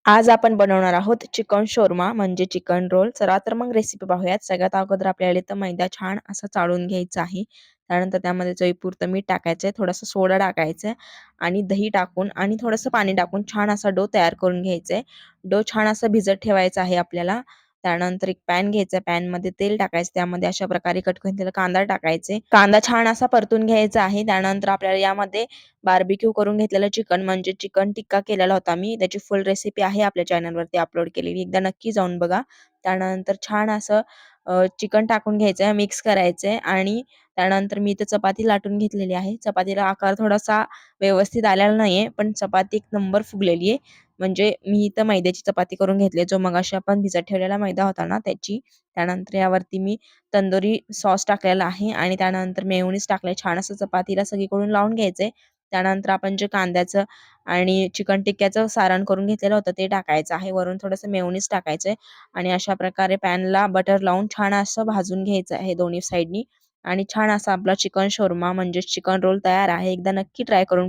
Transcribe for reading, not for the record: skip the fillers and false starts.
आज आपण बनवणार आहोत चिकन शोरमा म्हणजे चिकन रोल. चला तर मग रेसिपी पाहूयात. सगळ्यात अगोदर आपल्याला इथं मैदा छान असा चाळून घ्यायचा आहे. त्यानंतर त्यामध्ये चवीपुरतं मीठ टाकायचं आहे, थोडासा सोडा टाकायचा आहे आणि दही टाकून आणि थोडंसं पाणी टाकून छान असा डो तयार करून घ्यायचा आहे. डो छान असा भिजत ठेवायचा आहे आपल्याला. त्यानंतर एक पॅन घ्यायचा, पॅनमध्ये तेल टाकायचं, त्यामध्ये अशा प्रकारे कट करून घेतलेला कांदा टाकायचे. कांदा छान असा परतून घ्यायचा आहे. त्यानंतर आपल्याला यामध्ये बार्बिक्यू करून घेतलेलं चिकन म्हणजे चिकन टिक्का केलेला होता मी. त्याची फुल रेसिपी आहे आपल्या चॅनलवरती अपलोड केलेली. एकदा नक्की जाऊन बघा. त्यानंतर छान असं चिकन टाकून घ्यायचंय, मिक्स करायचंय आणि त्यानंतर मी इथे चपाती लाटून घेतलेली आहे. चपातीला आकार थोडासा व्यवस्थित आलेला नाहीये, पण चपाती एक नंबर फुगलेली आहे. म्हणजे मी इथं मैद्याची चपाती करून घेतली, जो मगाशी आपण भिजत ठेवलेला मैदा होता ना त्याची. त्यानंतर यावरती मी तंदुरी सॉस टाकलेला आहे आणि त्यानंतर मेयोनीज टाकलंय. छान असं चपातीला सगळीकडून लावून घ्यायचंय. त्यानंतर आपण जे कांद्याचं आणि चिकन टिक्क्याचं सारण करून घेतलेलं होतं ते टाकायचं आहे. वरून थोडंसं मेयोनीज टाकायचंय आणि अशा प्रकारे पॅनला बटर लावून छान असं भाजून घ्यायचं आहे दोन्ही साइडनी आणि छान असा आपला चिकन शोरमा म्हणजे चिकन रोल तयार आहे. एकदा नक्की ट्राय करून